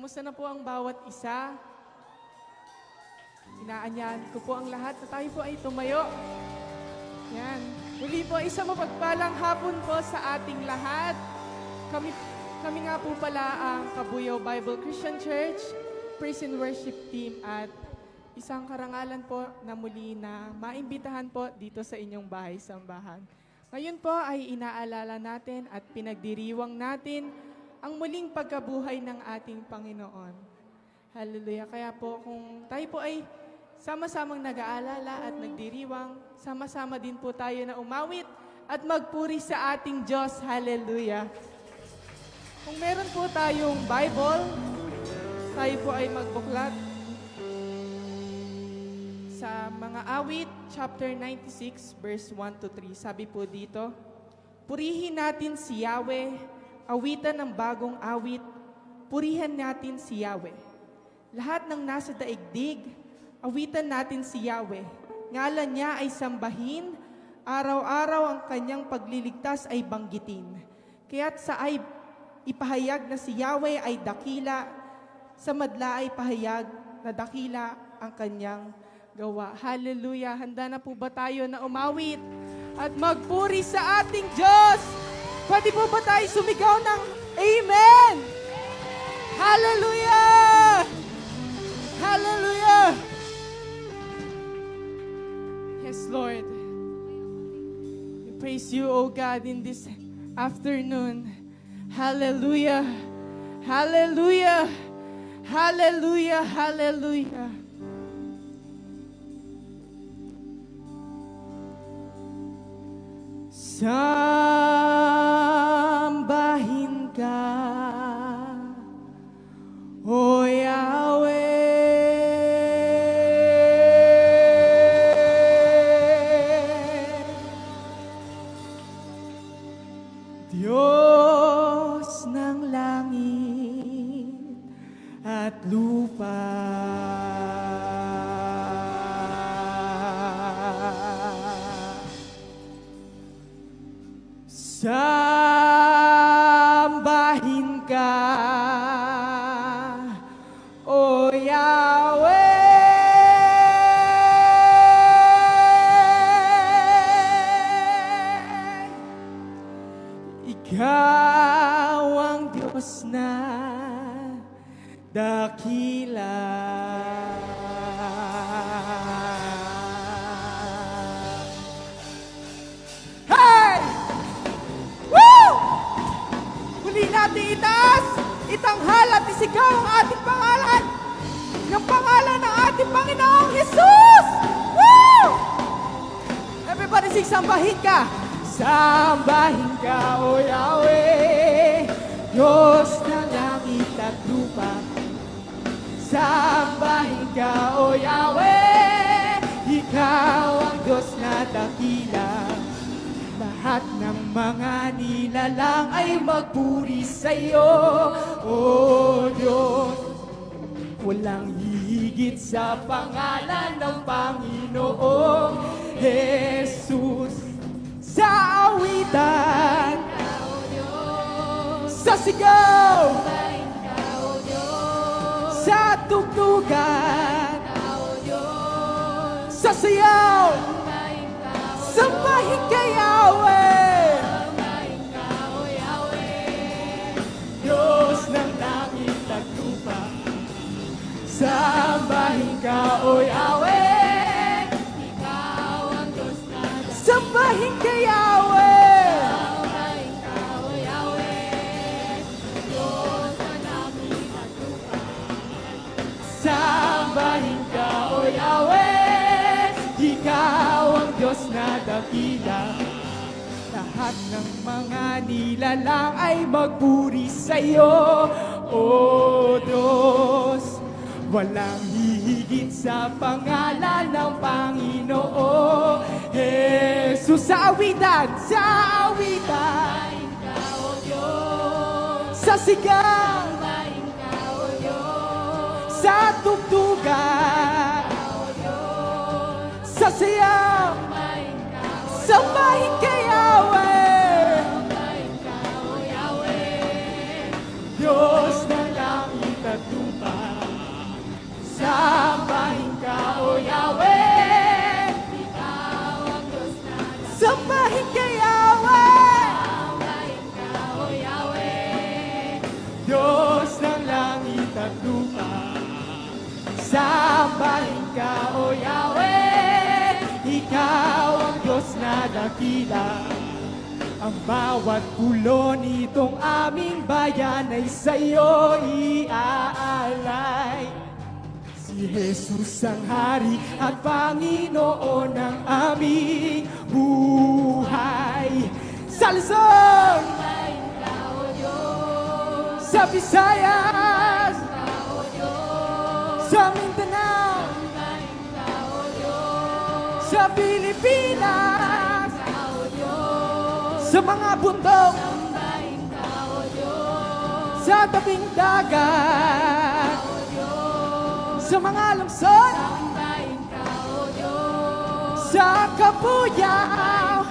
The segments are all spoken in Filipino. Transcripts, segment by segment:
Kamusta na po ang bawat isa? Inaanyahan ko po ang lahat na tayo po ay tumayo. Yan. Muli po, isang mapagpalang hapon po sa ating lahat. Kami nga po pala ang Kabuyaw Bible Christian Church, Praise and Worship Team at isang karangalan po na muli na maimbitahan po dito sa inyong bahay-sambahan. Ngayon po ay inaalala natin at pinagdiriwang natin ang muling pagkabuhay ng ating Panginoon. Hallelujah. Kaya po kung tayo po ay sama-samang nag-aalala at nagdiriwang, sama-sama din po tayo na umawit at magpuri sa ating Diyos. Hallelujah. Kung meron po tayong Bible, tayo po ay magbuklat sa mga awit, chapter 96, verse 1 to 3. Sabi po dito, purihin natin si Yahweh, awitan ng bagong awit, purihan natin si Yahweh. Lahat ng nasa daigdig, awitan natin si Yahweh. Ngalan niya ay sambahin, araw-araw ang kanyang pagliligtas ay banggitin. Kaya't sa ay ipahayag na si Yahweh ay dakila, sa madla ay pahayag na dakila ang kanyang gawa. Hallelujah! Handa na po ba tayo na umawit at magpuri sa ating Diyos? Pwede po ba tayo sumigaw ng Amen? Hallelujah! Hallelujah! Yes, Lord. We praise you, O God, in this afternoon. Hallelujah! Hallelujah! Hallelujah! Hallelujah! Sambahin ka, O Yahweh, Diyos ng langit at lupa. Sambahin ka, O Yahweh, Ikaw ang Diyos na dakila. Natin itaas, itanghal at isigaw ang ating pangalan, ng pangalan ng ating Panginoong Jesus! Woo! Everybody sing, sambahin ka! Sambahin ka, O Yahweh, Diyos ng langit at lupa. Sambahin ka, O Yahweh, Ikaw ang Diyos na dakila. Lahat ng mga nilalang ay magpuri sa iyo, O Diyos. Walang hihigit sa pangalan ng Panginoong Jesus. Sa awitan, sa sigaw, sa tugtugan, sa sayaw, sambahin ka, Yahweh! Diyos ng langit at lupa. Sambahin ka, O Yahweh! Ikaw ang Diyos na dakila. Sambahin ka, Yahweh! Sambahin ka, O Yahweh! Diyos ng langit at lupa. Sambahin ka, O Yahweh! Ikaw ang Diyos na dakila. Lahat ng mga nilalang ay magpuri sa iyo, O Diyos. Walang hihigit sa pangalan ng Panginoong Jesus. Sa awitan, sa awitan, sa sigaw, sa tugtugan, sa sayaw, sambahin ka, Yahweh! Diyos ng langit at lupa. at lupa. Sambahin ka, O Yahweh, Ikaw ang Diyos na dakila. Ang bawat pulo nitong aming bayan ay sa'yo iaalay. Si Jesus ang Hari at Panginoon ng aming buhay. Sa Luzon, sa Visayas, sa Mindanao, sa Pilipinas, sa mga bundok, sa tabing dagat, sa mga lungsod, sa Kabuyaw,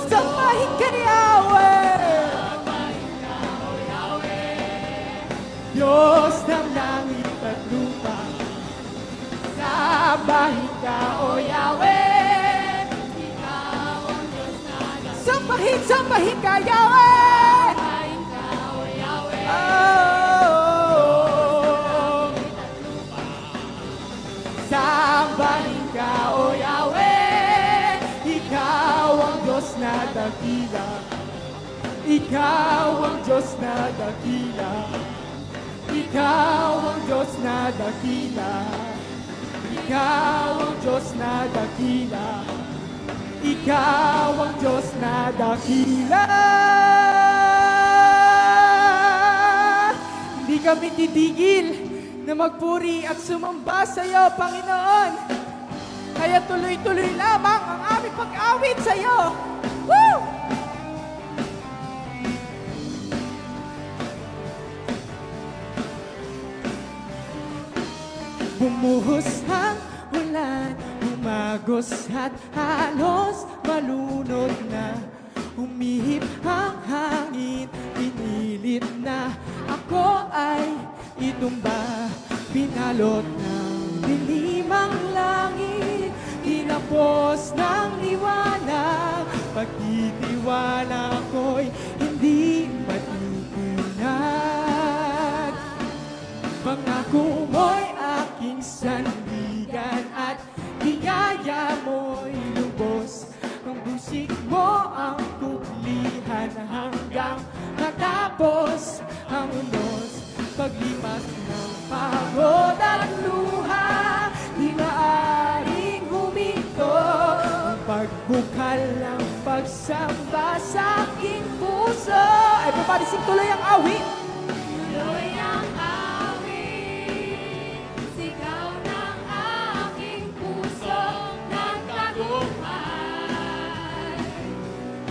sambahin ka ni Yahweh. Diyos ng langit at lupa, sambahin ka, O Yahweh. Sambahin ka, Yahweh. Oh, sambahin ka, O Yahweh. Ikaw ang Diyos na dakila. Ikaw ang Diyos na dakila. Ikaw ang Diyos na dakila. Ikaw ang Diyos na dakila. Ikaw ang Diyos na dakila. Hindi kami titigil na magpuri at sumamba sa iyo, Panginoon. Kaya tuloy-tuloy lamang ang aming pag-awit sa iyo. Woo! Bumuhos ang ulan, umagos at halos malunod na. Umihip ang hangin, pinilit na ako ay itumba. Pinalot ng dilimang langit, tinapos ng liwanag. Pagtitiwala ko'y hindi matitinag. Pangako mo'y aking sandigan at biyaya mo'y lubos. Ang busik mo ang kublihan hanggang matapos ang unos. Paglipas ng pagod at luha, di maaaring huminto. Ang pagbukal ng pagsamba sa aking puso. Everybody sing tuloy ang awit. Tuloy ang awit, sigaw ng aking puso, nagtagumpay.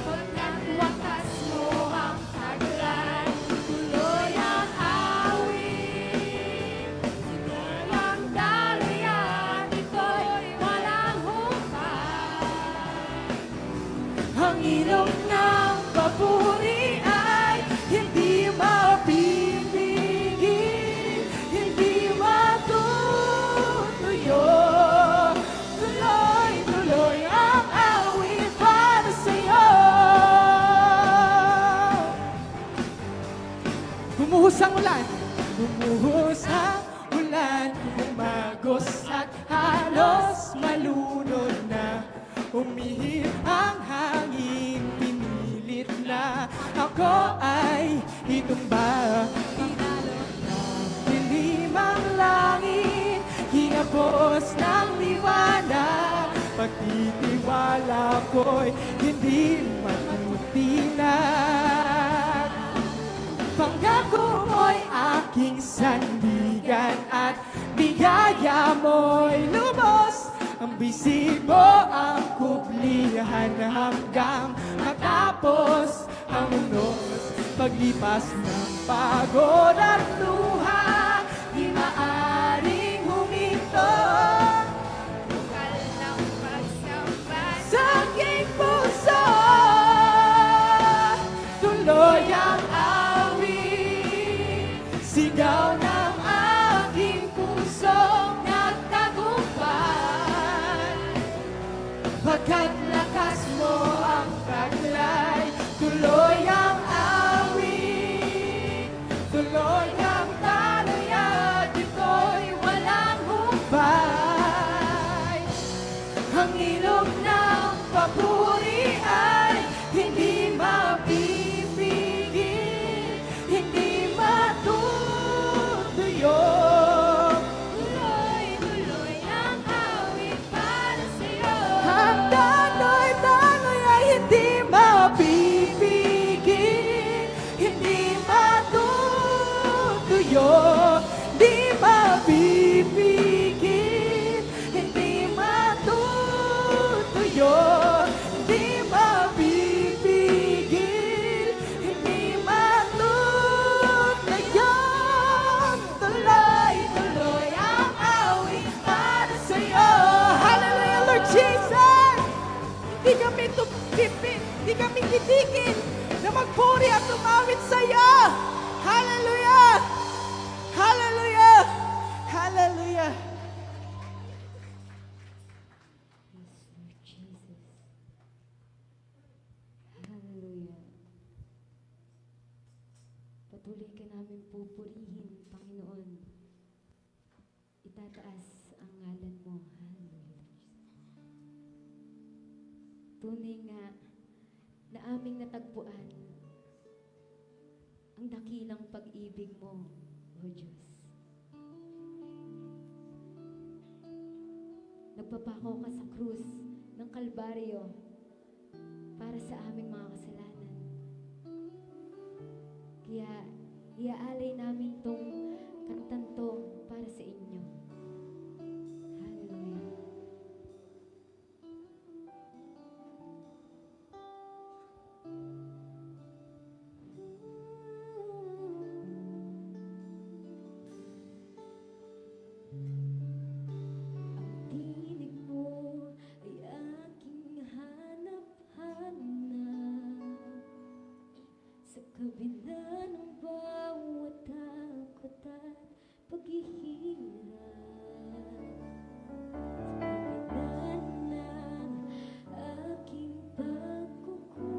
Pagkat wakas mo ang taglay, tuloy ang awit, sigaw ang dalayan, ito'y walang humpay. Ang ilog ng papuri ay hindi mapipigil, hindi matutuyo. Tuloy-tuloy ang awit para sa'yo. Bumuhos ang ulan, bumuhos ang ulan, umagos at halos malunod na. Umihip ang hangin, pinilit na ako ay itumba. Pinalot ng dilimang langit, hinapos ng liwanag. Pagtitiwala ko'y hindi matutinag. Pangako mo'y aking sandigan at biyaya mo'y lubos. Ang bisig mo ang kublihan hanggang matapos ang unos. Paglipas ng pagod at luha, di maaring huminto. Bukal ng pagsamba Sa aking puso, tuloy ang awit, sigaw ng aking pusong nagtagumpay. Pagkat lakas mo ang taglay, tuloy ang awit, tuloy ang taglay. pupurihin, Panginoon. Itataas ang ngalan mo. Hallelujah. Tunay nga na aming natagpuan ang dakilang pag-ibig mo, O Diyos. Nagpapako ka sa krus ng Kalbaryo para sa aming mga kasalanan. Kaya iaalay namin tong kantang to para sa inyo. Hallelujah. Ang tinig mo ay aking hanap-hanap sa kabila ng bawat takot at paghihirap. Sa kabila ng aking pagkukulang,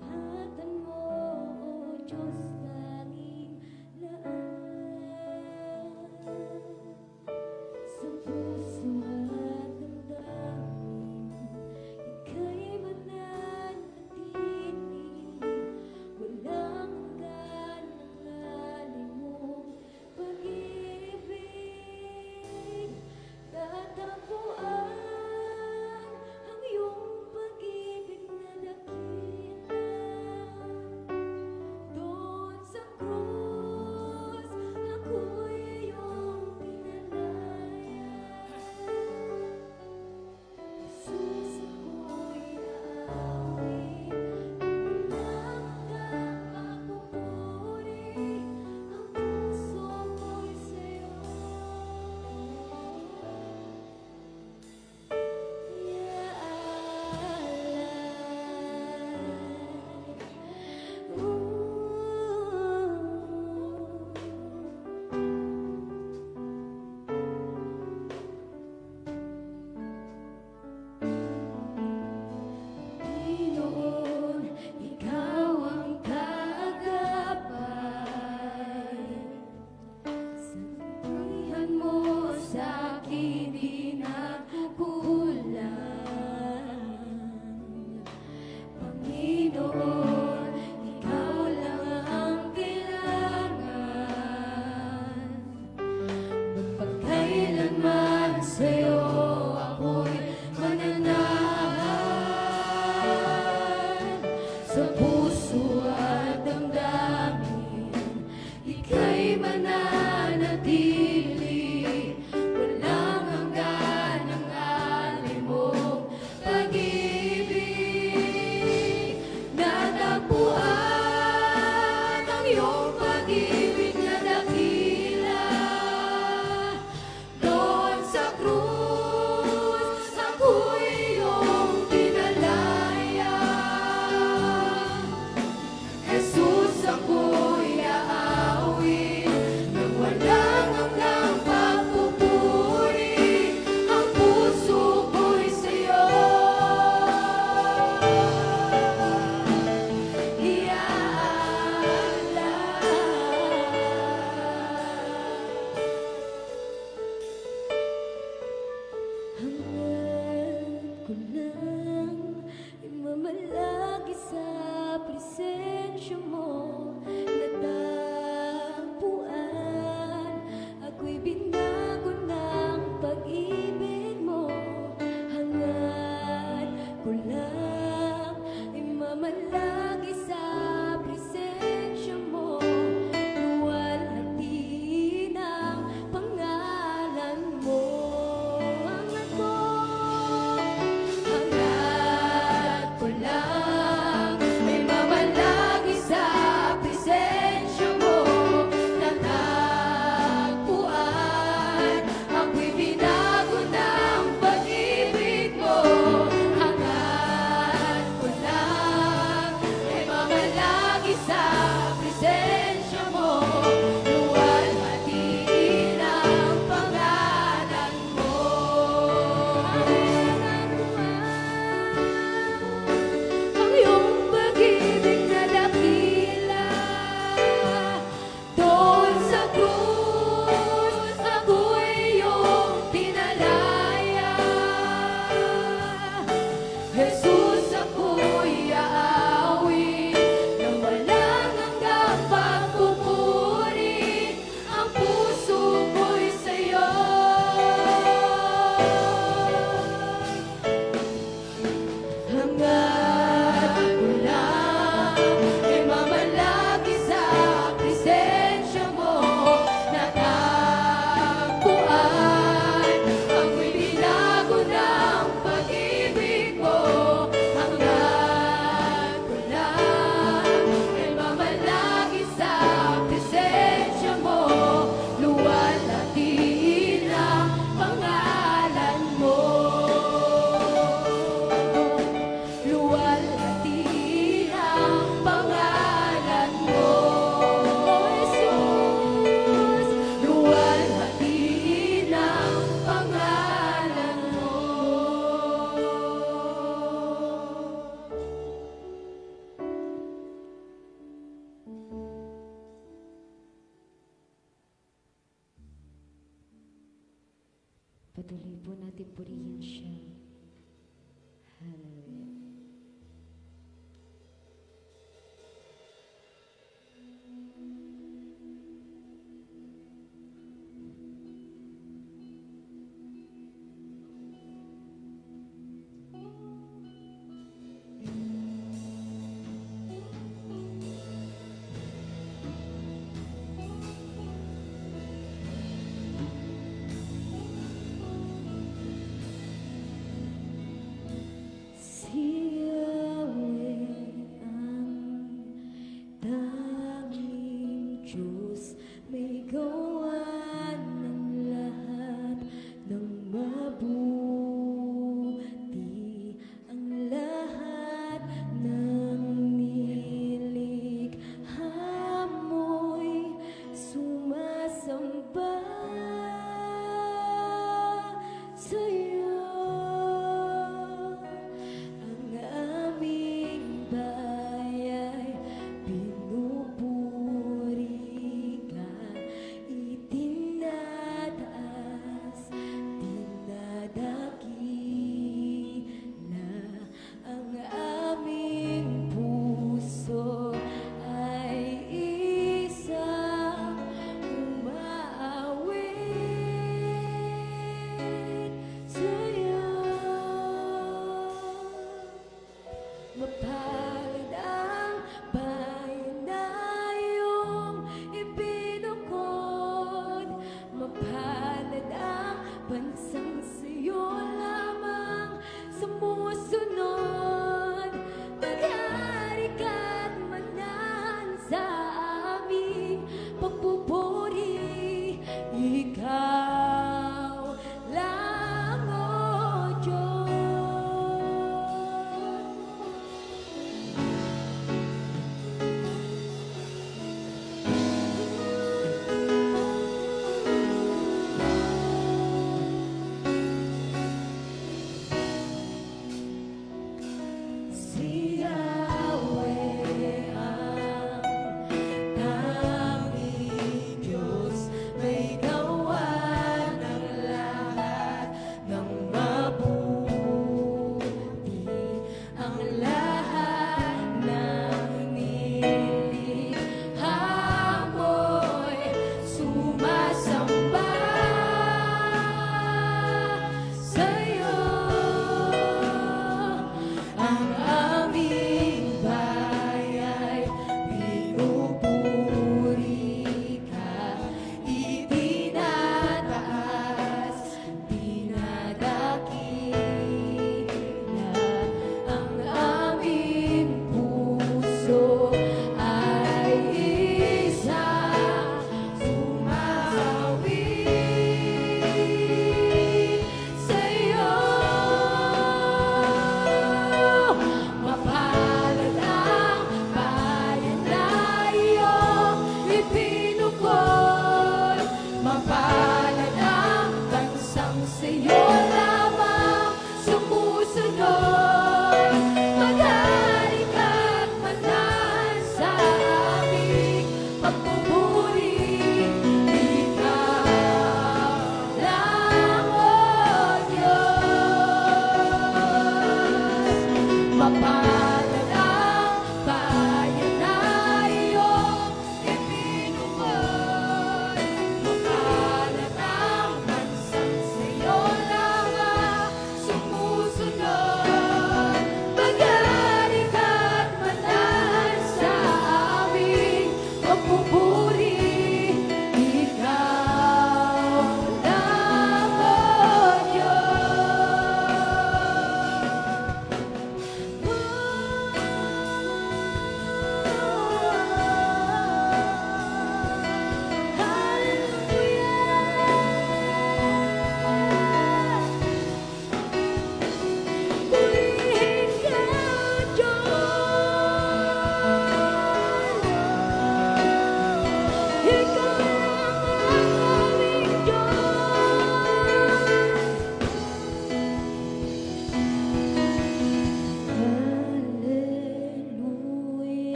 katapat mo, O Diyos, tanging laan. Sa puso at damdamin, ika'y mananatili. Walang hanggan ang lalim mong pag-ibig. Tatagpuan ang iyong pag-ibig na dakila. Doon sa krus, ako'y iyong pinalaya. Jesus, ako'y aawit, walang hanggang papupuri, ang puso ko'y sa'yo. Panginoon, ikaw ang kaagapan. Sandihan mo sa'kin di nagkukulang. Panginoon, ikaw lang ang kailangan. Magpagkailanman sa'yo ako'y mananahan. Sa puso at damdamin, ika'y mananatili. Walang hanggan ang alim mong pag-ibig. Natagpuan ang iyong pag-ibig na dakila. Doon sa krus, ako'y iyong pinalaya. Jesus, ako'y aawit ng walang hanggang pagpupuri, ang puso ko'y sa'yo. Iaalay. Patuloy po natin purihin siya. Hallelujah.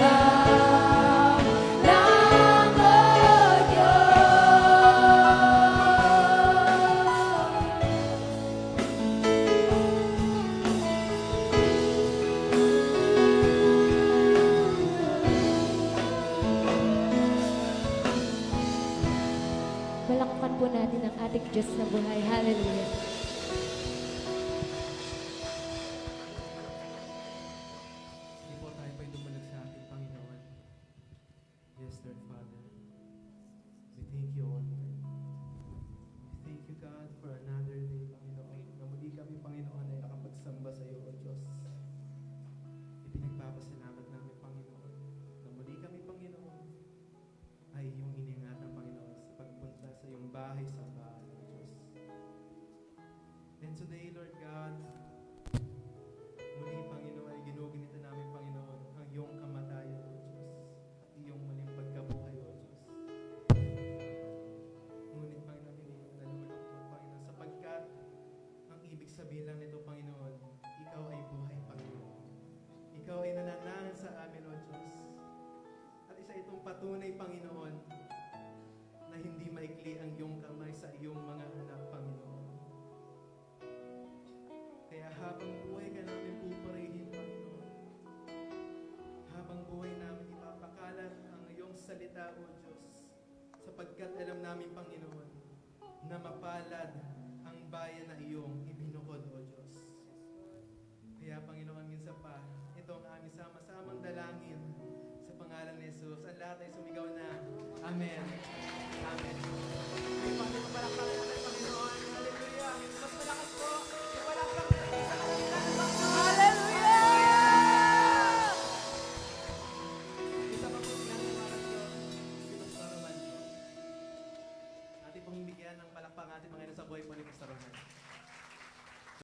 lang, o Diyos. Palakpan po natin ang ating Diyos na buhay. Hallelujah. Hindi po tayo pa'y lumalag sa ating Panginoon. Yes, Lord Father. We thank you, O Lord. We thank you, God, for another day, Panginoon. Na muli kami, Panginoon, ay nakapagsamba sa iyo, O Diyos. Ipinagpapasalamat namin, Panginoon, na muli kami, Panginoon, ay iyong iningatan, Panginoon, sa pagpunta sa iyong bahay sa bahay, O Diyos. And today, Lord God, muli, Panginoon, ay ginuginita namin, Panginoon, ang iyong kamatayan, O Diyos, at iyong muling pagkabuhay, O Diyos. Ngunit, Panginoon, hindi kami nalulungkot, Panginoon, sapagkat ang ibig sabihin lang nito, Panginoon, ikaw ay buhay, Panginoon. Ikaw ay nananahan sa amin, O Diyos. At isa itong patunay, Panginoon, na hindi maikli ang iyong kamay sa iyong mga anak, Panginoon. Kaya habang buhay ka namin pupurihin, Panginoon. Habang buhay namin ipapakalat ang iyong salita, O Diyos. Sapagkat alam namin, Panginoon, na mapalad ang bayan na iyong ibinukod, O Diyos. Kaya, Panginoon, minsan pa, ito ang aming sama-samang dalangin sa pangalan ni Jesus. Ang lahat ay sumigaw na, Amen. Amen.